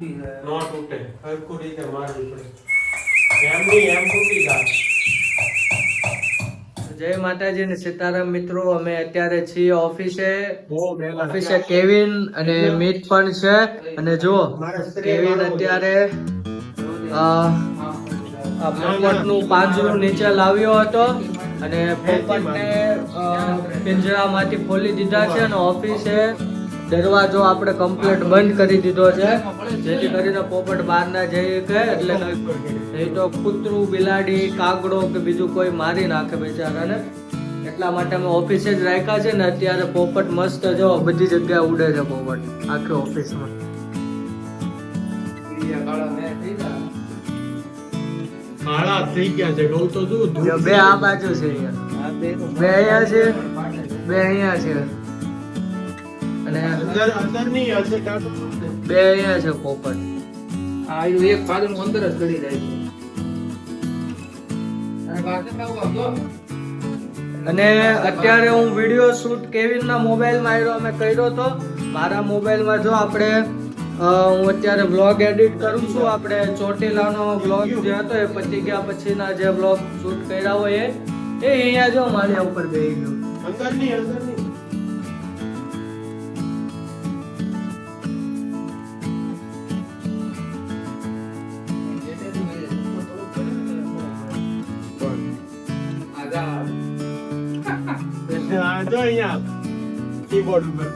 નો તૂટે હરખું રીતે મારવી પડે એમની એમ તૂટી જાય. જય માતાજી ને સીતારામ મિત્રો, અમે અત્યારે છીએ ઓફિસે કેવિન અને મીત પણ છે. અને જો કેવિન અત્યારે પોપટનું પાંજરું નીચે લાવ્યો હતો અને પોપટને પિંજરામાંથી ખોલી દીધા છે અને ઓફિસે દરવાજો આપણે કમ્પ્લીટ બંધ કરી દીધો છે, જેથી કરીને પોપટ બહાર ના જઈ શકે. એટલે નહીં તો કૂતરું, બિલાડી, કાગડો કે બીજું કોઈ મારી નાખે બેચારાને. એટલા માટે અમે ઓફિસે જ રાખ્યા છે ને અત્યારે પોપટ મસ્ત જો બધી જગ્યાએ ઉડે છે પોપટ આખી ઓફિસમાં. કાળા થઈ ગયા છે કહું તો શું. બે આ બાજુ છે, બે અહીંયા છે, બે અહીંયા છે અને અંદરની હશે બે અહીંયા છે પોપટ. આ એક પાદનું અંદર જ ગળી જાય છે. અને બાકી તો અને અત્યારે હું વિડીયો શૂટ કેવિનના મોબાઈલમાં આવ્યો અમે કર્યો હતો. મારા મોબાઈલમાં જો આપણે હું અત્યારે વ્લોગ એડિટ કરું છું. આપણે ચોટીલાનો વ્લોગ જે હતો એ પતી ગયા પછીના જે વ્લોગ શૂટ કર્યા હોય એ અહીંયા જો માળિયા ઉપર બેસી ગયો. અંદરની કીબોર્ડ ઉપર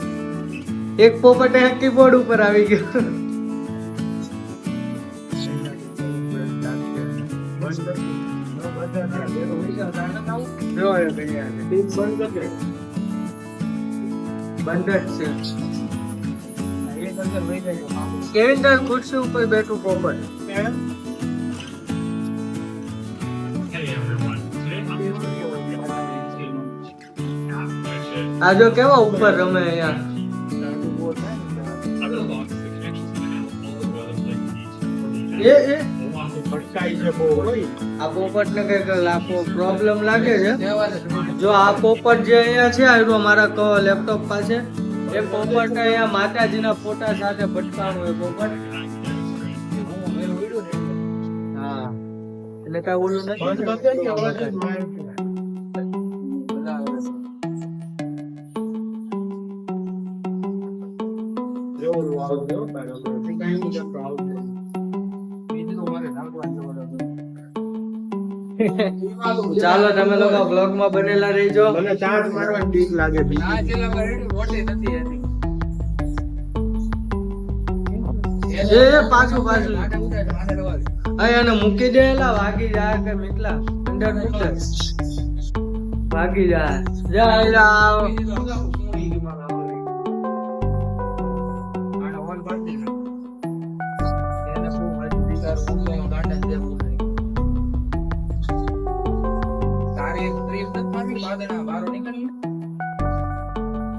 એક પોપટ કીબોર્ડ ઉપર આવી ગયો. બંધ જ છે. કેવી રીતે ખુરશી ઉપર બેઠું પોપટ? આ જો કેવા ઉપર રમે અહીંયા. આ પોપટ ને કઈક લાખો પ્રોબ્લેમ લાગે છે. જો આ પોપટ જે અહીંયા છે આ મારા લેપટોપ પાસે, એ પોપટ અહીંયા માતાજીના ફોટા સાથે ભટકાણું એ પોપટ. હા એટલે કઈ ઓલું નથી. ચાલો તમે લોકો બ્લોગ માં બનેલા રહીજો. મને ચાર્જ મારવાની બીક લાગે. આ ચેલામાં રેડી મોટી નથી હતી. એ પાછું અહીંયા મૂકી દેલા ભાગી જાય કે mitla અંદર મૂકે ભાગી જાય. જય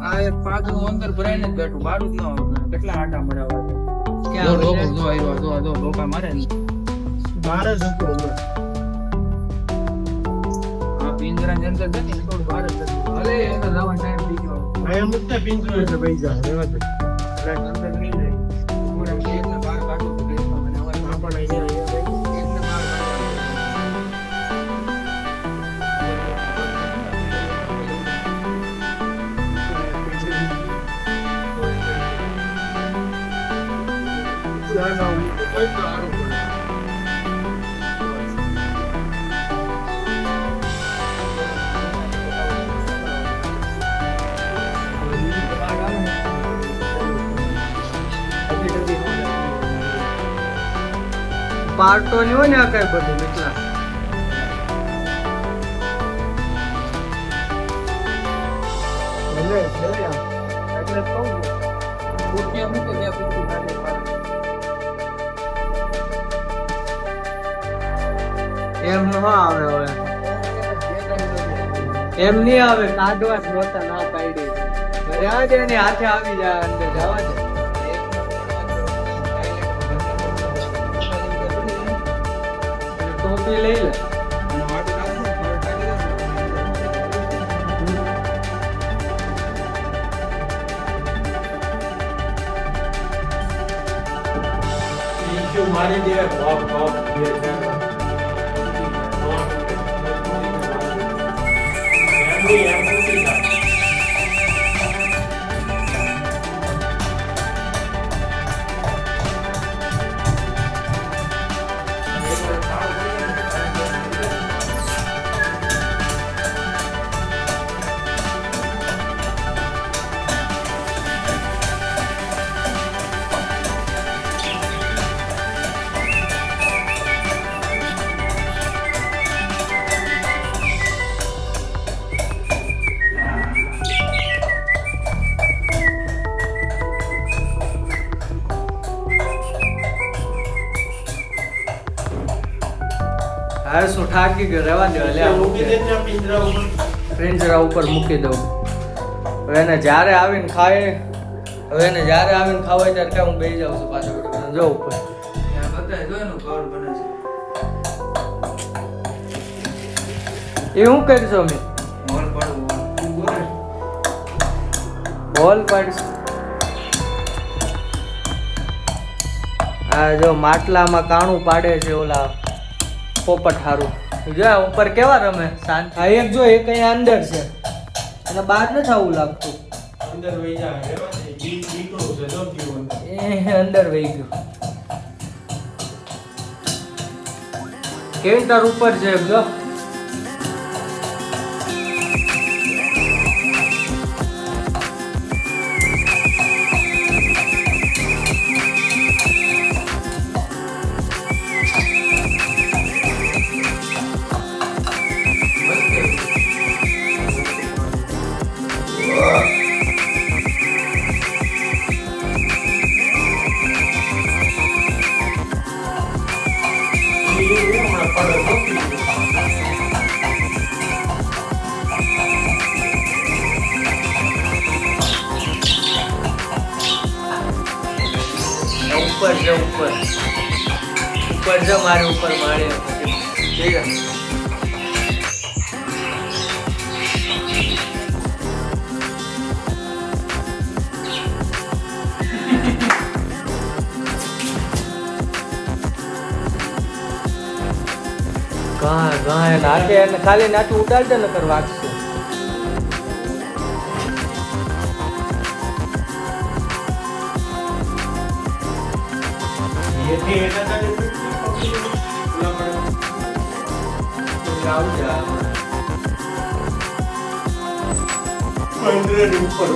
આ એક પાદનું અંદર ભરાઈને જ બેઠું, બારું જ ન આવે. કેટલા આટા મરાવા છે. ક્યાં જો ડોકા મારે ને બાર જ હતો. આ પિંજરાની અંદર છે ને થોડું બહાર જ હતું. ભલે એનો જવાનો ટાઈમ થઈ ગયો. અહીંયા મુકતા પિંજરો એટલે પૈસા રેવા દે. અંદર નહીં જાય. પૂરા એકને બહાર કાઢું તો દેશમાં મને અવાજ આ પણ અહીંયા એકને બહાર પાર્ટો ની હોય ને આ કઈ બધું mitla. એટલે કહું રૂપિયા મૂકે બે પૂછું કાઢે પાડે. એમ ન આવે હવે, એમ નહીં આવે. કાઢવા જ નહોતા ના કાઢી. રહેવા દે ને હાથે આવી જાય અંદર. જવા દે. ટોપી લઈ લે. પાછું મારી દે પોપ પોપ બે ચાર એમ મૂકી દે. હારે શું થાકી ગયો, રહેવા દે. મૂકી દે ને પિંજરા ઉપર. પિંજરા ઉપર મૂકી દઉં. હવે એને જ્યારે આવીને ખાય, હવે એને જ્યારે આવીને ખાવાય ત્યારે કે હું બેસી જાઉં છું પાછળ જો ઉપર. ત્યાં બતાય જો એનું ઘર બને છે. એ શું કરશો મેં મોલ પડવું બોલે. બોલ પાડીશ. આ જો માટલામાં કાણું પાડે છે ઓલા પોપટ હારું. જો આ ઉપર કેવા રમે શાંત. આ એક જો એક અહીંયા અંદર છે અને બહાર નથી આવું લાગતું. અંદર વહી જાય રહેવા દે. નીકળું છે જો પીવું અંદર. એ અંદર વહી ગયું. કેવી તાર ઉપર છે એમ જો. ઉપર છે ઉપર. ઉપર છે મારે ઉપર મારે. ઠીક છે. ગાય નાખે અને ખાલી નાખી ઉડાડે ને કર વાગશે. એથી એના તારે પકડી ઓલા પડે આવું જા 100 ઉપર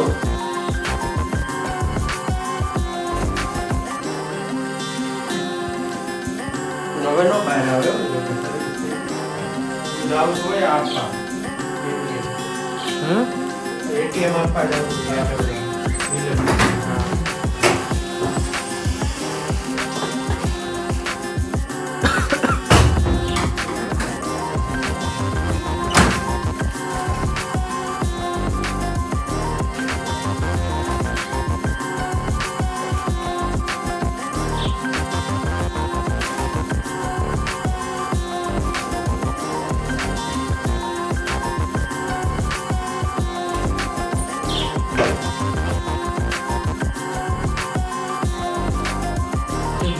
હવે નો બહાર આવ્યો જાવ હોય આપા એટીએમ આપા જાવ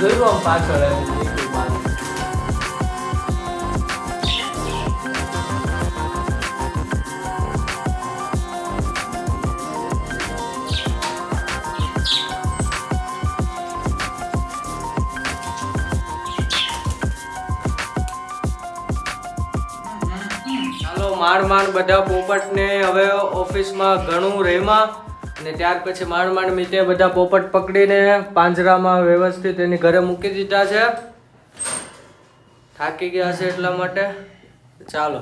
જોયું આમ પાછળ માંડ બધા પોપટને હવે ઓફિસમાં ઘણું રહેમાં અને ત્યાર પછી માંડ મીતે બધા પોપટ પકડીને પાંજરામાં વ્યવસ્થિત એની ઘરે મૂકી દીધા છે. થાકી ગયા છે એટલા માટે ચાલો.